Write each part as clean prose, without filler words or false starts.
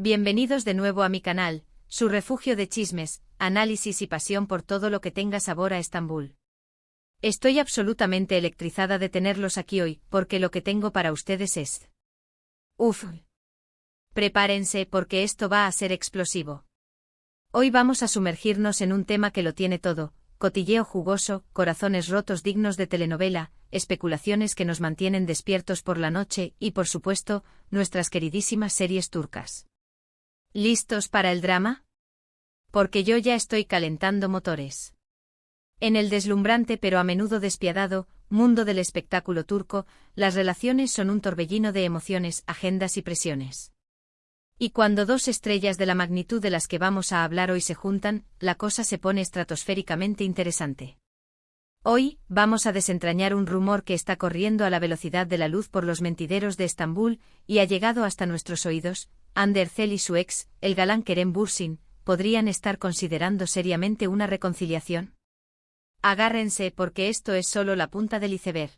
Bienvenidos de nuevo a mi canal, su refugio de chismes, análisis y pasión por todo lo que tenga sabor a Estambul. Estoy absolutamente electrizada de tenerlos aquí hoy, porque lo que tengo para ustedes es... ¡Uf! Prepárense porque esto va a ser explosivo. Hoy vamos a sumergirnos en un tema que lo tiene todo: cotilleo jugoso, corazones rotos dignos de telenovela, especulaciones que nos mantienen despiertos por la noche y, por supuesto, nuestras queridísimas series turcas. ¿Listos para el drama? Porque yo ya estoy calentando motores. En el deslumbrante pero a menudo despiadado mundo del espectáculo turco, las relaciones son un torbellino de emociones, agendas y presiones. Y cuando dos estrellas de la magnitud de las que vamos a hablar hoy se juntan, la cosa se pone estratosféricamente interesante. Hoy, vamos a desentrañar un rumor que está corriendo a la velocidad de la luz por los mentideros de Estambul y ha llegado hasta nuestros oídos. Hande Erçel y su ex, el galán Kerem Bürsin, ¿podrían estar considerando seriamente una reconciliación? Agárrense porque esto es solo la punta del iceberg.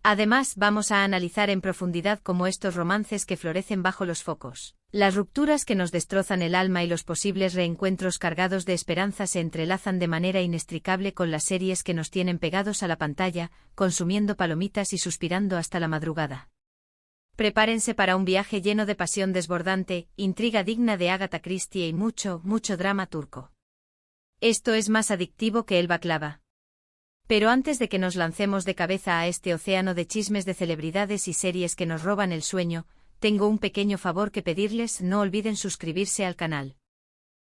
Además, vamos a analizar en profundidad cómo estos romances que florecen bajo los focos, las rupturas que nos destrozan el alma y los posibles reencuentros cargados de esperanza se entrelazan de manera inextricable con las series que nos tienen pegados a la pantalla, consumiendo palomitas y suspirando hasta la madrugada. Prepárense para un viaje lleno de pasión desbordante, intriga digna de Agatha Christie y mucho, mucho drama turco. Esto es más adictivo que el baklava. Pero antes de que nos lancemos de cabeza a este océano de chismes de celebridades y series que nos roban el sueño, tengo un pequeño favor que pedirles: no olviden suscribirse al canal.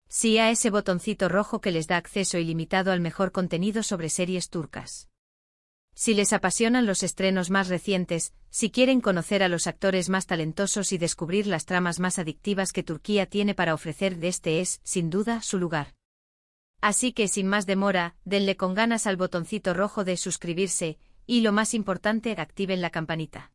Sí, a ese botoncito rojo que les da acceso ilimitado al mejor contenido sobre series turcas. Si les apasionan los estrenos más recientes, si quieren conocer a los actores más talentosos y descubrir las tramas más adictivas que Turquía tiene para ofrecer, este es, sin duda, su lugar. Así que sin más demora, denle con ganas al botoncito rojo de suscribirse, y lo más importante, activen la campanita.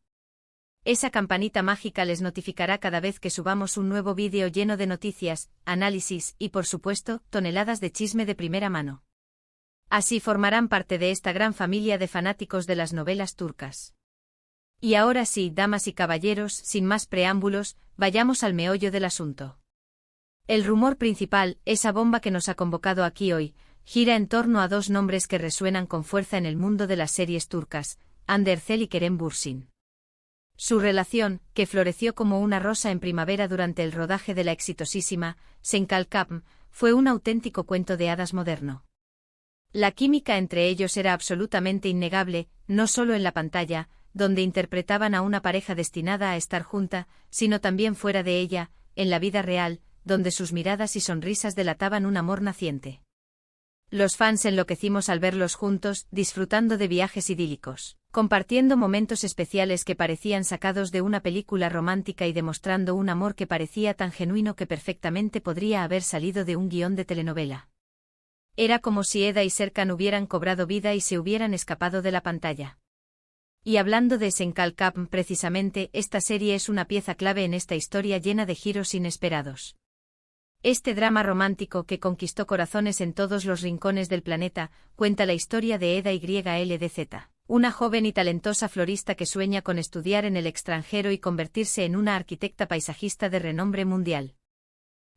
Esa campanita mágica les notificará cada vez que subamos un nuevo vídeo lleno de noticias, análisis y, por supuesto, toneladas de chisme de primera mano. Así formarán parte de esta gran familia de fanáticos de las novelas turcas. Y ahora sí, damas y caballeros, sin más preámbulos, vayamos al meollo del asunto. El rumor principal, esa bomba que nos ha convocado aquí hoy, gira en torno a dos nombres que resuenan con fuerza en el mundo de las series turcas: Hande Erçel y Kerem Bürsin. Su relación, que floreció como una rosa en primavera durante el rodaje de la exitosísima Senkalkapm, fue un auténtico cuento de hadas moderno. La química entre ellos era absolutamente innegable, no solo en la pantalla, donde interpretaban a una pareja destinada a estar junta, sino también fuera de ella, en la vida real, donde sus miradas y sonrisas delataban un amor naciente. Los fans enloquecimos al verlos juntos, disfrutando de viajes idílicos, compartiendo momentos especiales que parecían sacados de una película romántica y demostrando un amor que parecía tan genuino que perfectamente podría haber salido de un guión de telenovela. Era como si Eda y Serkan hubieran cobrado vida y se hubieran escapado de la pantalla. Y hablando de Senkalkapm precisamente, esta serie es una pieza clave en esta historia llena de giros inesperados. Este drama romántico que conquistó corazones en todos los rincones del planeta, cuenta la historia de Eda YLDZ, una joven y talentosa florista que sueña con estudiar en el extranjero y convertirse en una arquitecta paisajista de renombre mundial.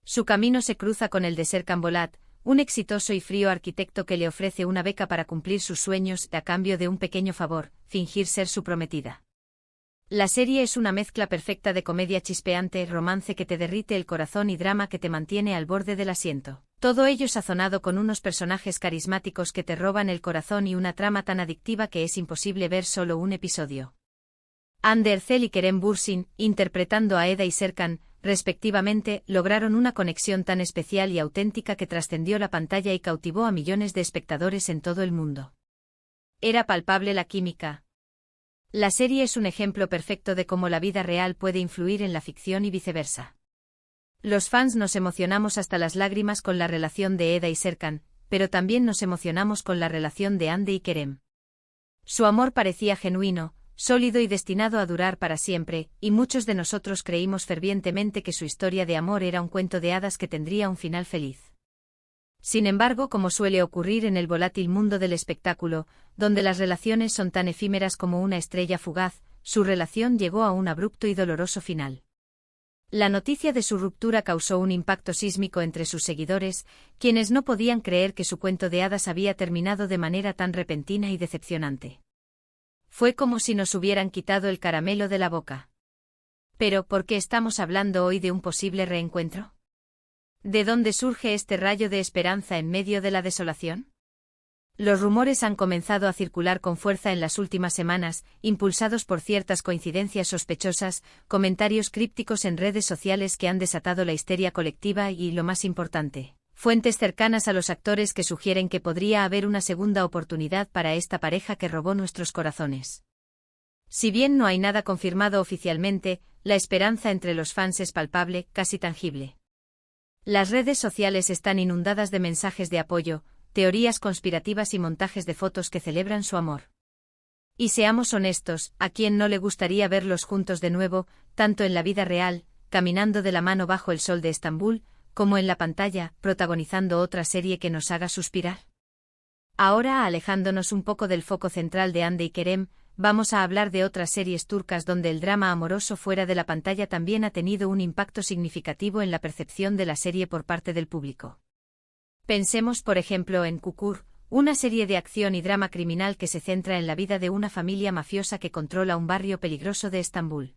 Su camino se cruza con el de Serkan Bolat, un exitoso y frío arquitecto que le ofrece una beca para cumplir sus sueños a cambio de un pequeño favor: fingir ser su prometida. La serie es una mezcla perfecta de comedia chispeante, romance que te derrite el corazón y drama que te mantiene al borde del asiento. Todo ello sazonado con unos personajes carismáticos que te roban el corazón y una trama tan adictiva que es imposible ver solo un episodio. Hande Erçel y Kerem Bürsin, interpretando a Eda y Serkan, respectivamente, lograron una conexión tan especial y auténtica que trascendió la pantalla y cautivó a millones de espectadores en todo el mundo. Era palpable la química. La serie es un ejemplo perfecto de cómo la vida real puede influir en la ficción y viceversa. Los fans nos emocionamos hasta las lágrimas con la relación de Eda y Serkan, pero también nos emocionamos con la relación de Hande y Kerem. Su amor parecía genuino, sólido y destinado a durar para siempre, y muchos de nosotros creímos fervientemente que su historia de amor era un cuento de hadas que tendría un final feliz. Sin embargo, como suele ocurrir en el volátil mundo del espectáculo, donde las relaciones son tan efímeras como una estrella fugaz, su relación llegó a un abrupto y doloroso final. La noticia de su ruptura causó un impacto sísmico entre sus seguidores, quienes no podían creer que su cuento de hadas había terminado de manera tan repentina y decepcionante. Fue como si nos hubieran quitado el caramelo de la boca. Pero, ¿por qué estamos hablando hoy de un posible reencuentro? ¿De dónde surge este rayo de esperanza en medio de la desolación? Los rumores han comenzado a circular con fuerza en las últimas semanas, impulsados por ciertas coincidencias sospechosas, comentarios crípticos en redes sociales que han desatado la histeria colectiva y, lo más importante, fuentes cercanas a los actores que sugieren que podría haber una segunda oportunidad para esta pareja que robó nuestros corazones. Si bien no hay nada confirmado oficialmente, la esperanza entre los fans es palpable, casi tangible. Las redes sociales están inundadas de mensajes de apoyo, teorías conspirativas y montajes de fotos que celebran su amor. Y seamos honestos, ¿a quién no le gustaría verlos juntos de nuevo, tanto en la vida real, caminando de la mano bajo el sol de Estambul, como en la pantalla, protagonizando otra serie que nos haga suspirar? Ahora, alejándonos un poco del foco central de Hande y Kerem, vamos a hablar de otras series turcas donde el drama amoroso fuera de la pantalla también ha tenido un impacto significativo en la percepción de la serie por parte del público. Pensemos por ejemplo en Çukur, una serie de acción y drama criminal que se centra en la vida de una familia mafiosa que controla un barrio peligroso de Estambul.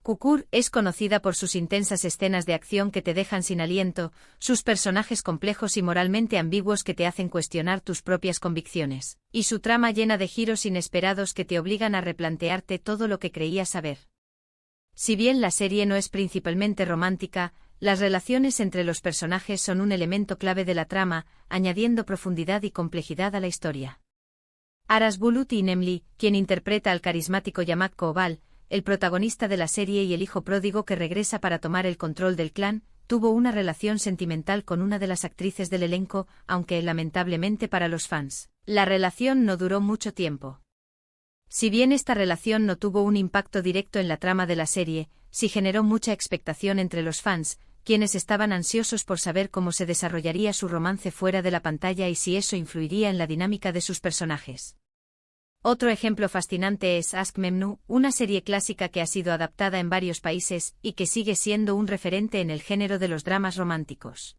Çukur es conocida por sus intensas escenas de acción que te dejan sin aliento, sus personajes complejos y moralmente ambiguos que te hacen cuestionar tus propias convicciones, y su trama llena de giros inesperados que te obligan a replantearte todo lo que creías saber. Si bien la serie no es principalmente romántica, las relaciones entre los personajes son un elemento clave de la trama, añadiendo profundidad y complejidad a la historia. Aras Bulut İynemli, quien interpreta al carismático Yamak Koval, el protagonista de la serie y el hijo pródigo que regresa para tomar el control del clan, tuvo una relación sentimental con una de las actrices del elenco, aunque lamentablemente para los fans, la relación no duró mucho tiempo. Si bien esta relación no tuvo un impacto directo en la trama de la serie, sí generó mucha expectación entre los fans, quienes estaban ansiosos por saber cómo se desarrollaría su romance fuera de la pantalla y si eso influiría en la dinámica de sus personajes. Otro ejemplo fascinante es Aşk Memnu, una serie clásica que ha sido adaptada en varios países y que sigue siendo un referente en el género de los dramas románticos.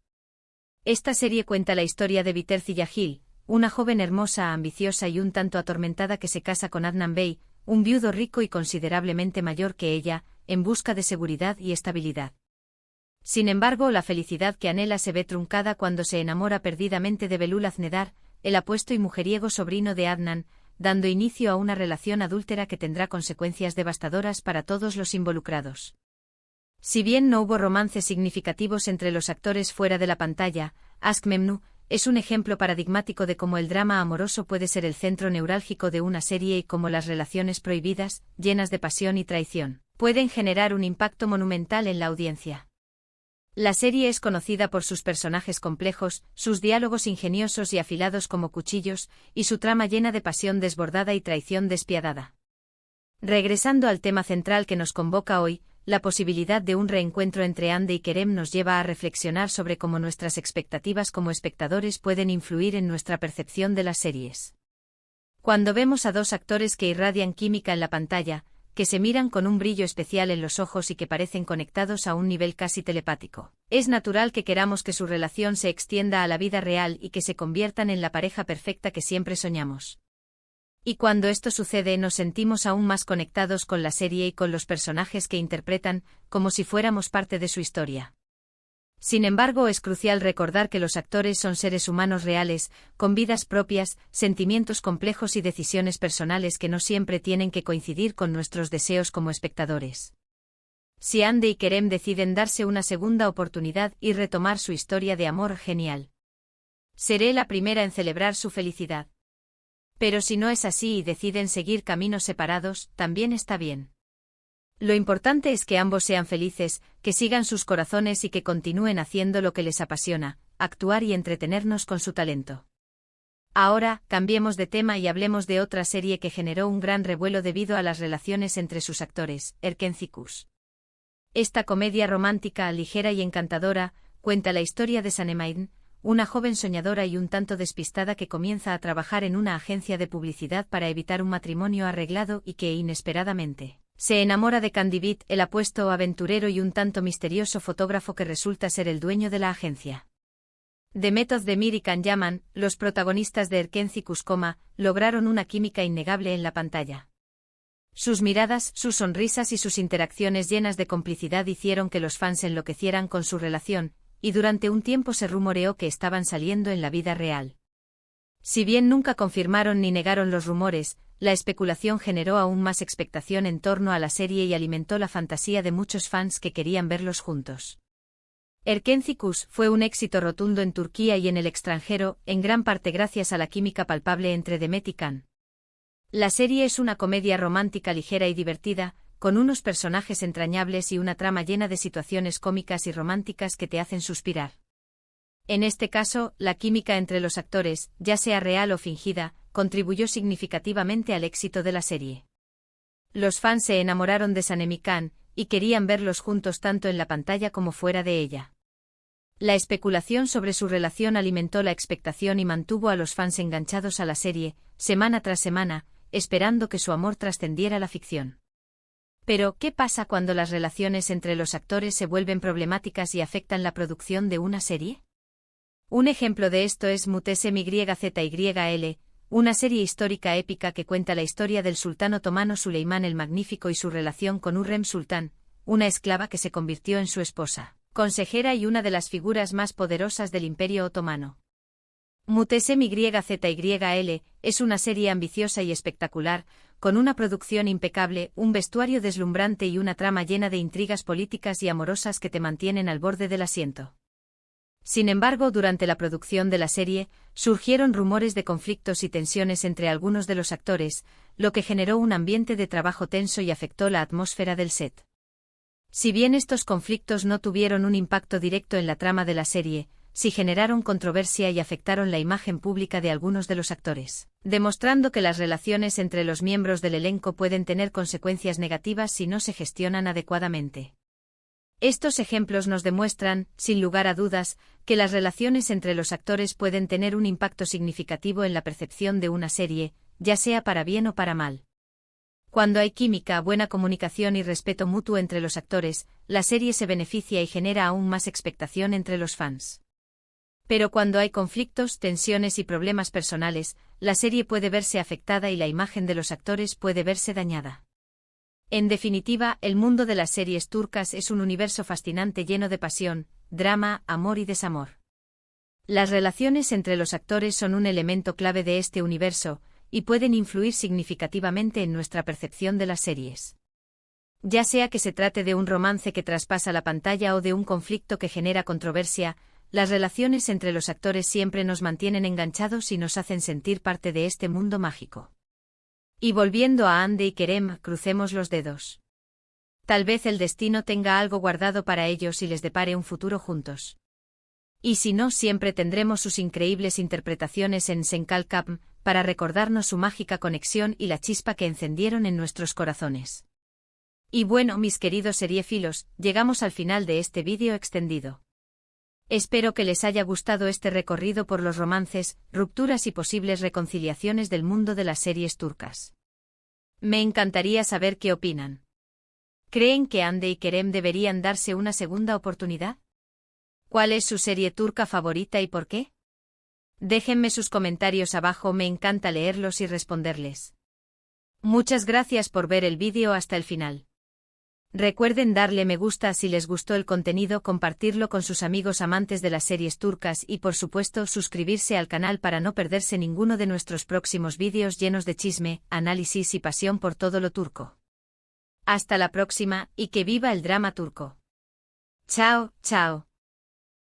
Esta serie cuenta la historia de Biter Ziyagil, una joven hermosa, ambiciosa y un tanto atormentada que se casa con Adnan Bey, un viudo rico y considerablemente mayor que ella, en busca de seguridad y estabilidad. Sin embargo, la felicidad que anhela se ve truncada cuando se enamora perdidamente de Belul Aznedar, el apuesto y mujeriego sobrino de Adnan, dando inicio a una relación adúltera que tendrá consecuencias devastadoras para todos los involucrados. Si bien no hubo romances significativos entre los actores fuera de la pantalla, Aşk Memnu es un ejemplo paradigmático de cómo el drama amoroso puede ser el centro neurálgico de una serie y cómo las relaciones prohibidas, llenas de pasión y traición, pueden generar un impacto monumental en la audiencia. La serie es conocida por sus personajes complejos, sus diálogos ingeniosos y afilados como cuchillos, y su trama llena de pasión desbordada y traición despiadada. Regresando al tema central que nos convoca hoy, la posibilidad de un reencuentro entre Hande y Kerem nos lleva a reflexionar sobre cómo nuestras expectativas como espectadores pueden influir en nuestra percepción de las series. Cuando vemos a dos actores que irradian química en la pantalla, que se miran con un brillo especial en los ojos y que parecen conectados a un nivel casi telepático, es natural que queramos que su relación se extienda a la vida real y que se conviertan en la pareja perfecta que siempre soñamos. Y cuando esto sucede nos sentimos aún más conectados con la serie y con los personajes que interpretan, como si fuéramos parte de su historia. Sin embargo, es crucial recordar que los actores son seres humanos reales, con vidas propias, sentimientos complejos y decisiones personales que no siempre tienen que coincidir con nuestros deseos como espectadores. Si Hande y Kerem deciden darse una segunda oportunidad y retomar su historia de amor, genial. Seré la primera en celebrar su felicidad. Pero si no es así y deciden seguir caminos separados, también está bien. Lo importante es que ambos sean felices, que sigan sus corazones y que continúen haciendo lo que les apasiona, actuar y entretenernos con su talento. Ahora, cambiemos de tema y hablemos de otra serie que generó un gran revuelo debido a las relaciones entre sus actores, Erken Zikus. Esta comedia romántica, ligera y encantadora, cuenta la historia de Sanem, una joven soñadora y un tanto despistada que comienza a trabajar en una agencia de publicidad para evitar un matrimonio arreglado y que, inesperadamente, Se enamora de Candibit, el apuesto aventurero y un tanto misterioso fotógrafo que resulta ser el dueño de la agencia. Demet Özdemir y Can Yaman, los protagonistas de Erkenci Kuskoma, lograron una química innegable en la pantalla. Sus miradas, sus sonrisas y sus interacciones llenas de complicidad hicieron que los fans enloquecieran con su relación, y durante un tiempo se rumoreó que estaban saliendo en la vida real. Si bien nunca confirmaron ni negaron los rumores, la especulación generó aún más expectación en torno a la serie y alimentó la fantasía de muchos fans que querían verlos juntos. Erkenci Kus fue un éxito rotundo en Turquía y en el extranjero, en gran parte gracias a la química palpable entre Demet y Can. La serie es una comedia romántica ligera y divertida, con unos personajes entrañables y una trama llena de situaciones cómicas y románticas que te hacen suspirar. En este caso, la química entre los actores, ya sea real o fingida, contribuyó significativamente al éxito de la serie. Los fans se enamoraron de Sanem y Can, y querían verlos juntos tanto en la pantalla como fuera de ella. La especulación sobre su relación alimentó la expectación y mantuvo a los fans enganchados a la serie, semana tras semana, esperando que su amor trascendiera la ficción. Pero, ¿qué pasa cuando las relaciones entre los actores se vuelven problemáticas y afectan la producción de una serie? Un ejemplo de esto es Muhteşem Yzyl, una serie histórica épica que cuenta la historia del sultán otomano Suleimán el Magnífico y su relación con Hürrem Sultán, una esclava que se convirtió en su esposa, consejera y una de las figuras más poderosas del Imperio Otomano. Muhteşem Yzyl es una serie ambiciosa y espectacular, con una producción impecable, un vestuario deslumbrante y una trama llena de intrigas políticas y amorosas que te mantienen al borde del asiento. Sin embargo, durante la producción de la serie, surgieron rumores de conflictos y tensiones entre algunos de los actores, lo que generó un ambiente de trabajo tenso y afectó la atmósfera del set. Si bien estos conflictos no tuvieron un impacto directo en la trama de la serie, sí generaron controversia y afectaron la imagen pública de algunos de los actores, demostrando que las relaciones entre los miembros del elenco pueden tener consecuencias negativas si no se gestionan adecuadamente. Estos ejemplos nos demuestran, sin lugar a dudas, que las relaciones entre los actores pueden tener un impacto significativo en la percepción de una serie, ya sea para bien o para mal. Cuando hay química, buena comunicación y respeto mutuo entre los actores, la serie se beneficia y genera aún más expectación entre los fans. Pero cuando hay conflictos, tensiones y problemas personales, la serie puede verse afectada y la imagen de los actores puede verse dañada. En definitiva, el mundo de las series turcas es un universo fascinante lleno de pasión, drama, amor y desamor. Las relaciones entre los actores son un elemento clave de este universo, y pueden influir significativamente en nuestra percepción de las series. Ya sea que se trate de un romance que traspasa la pantalla o de un conflicto que genera controversia, las relaciones entre los actores siempre nos mantienen enganchados y nos hacen sentir parte de este mundo mágico. Y volviendo a Hande y Kerem, crucemos los dedos. Tal vez el destino tenga algo guardado para ellos y les depare un futuro juntos. Y si no, siempre tendremos sus increíbles interpretaciones en Senkalkam, para recordarnos su mágica conexión y la chispa que encendieron en nuestros corazones. Y bueno, mis queridos seriéfilos, llegamos al final de este vídeo extendido. Espero que les haya gustado este recorrido por los romances, rupturas y posibles reconciliaciones del mundo de las series turcas. Me encantaría saber qué opinan. ¿Creen que Hande y Kerem deberían darse una segunda oportunidad? ¿Cuál es su serie turca favorita y por qué? Déjenme sus comentarios abajo, me encanta leerlos y responderles. Muchas gracias por ver el vídeo hasta el final. Recuerden darle me gusta si les gustó el contenido, compartirlo con sus amigos amantes de las series turcas y por supuesto suscribirse al canal para no perderse ninguno de nuestros próximos vídeos llenos de chisme, análisis y pasión por todo lo turco. Hasta la próxima y que viva el drama turco. Chao, chao.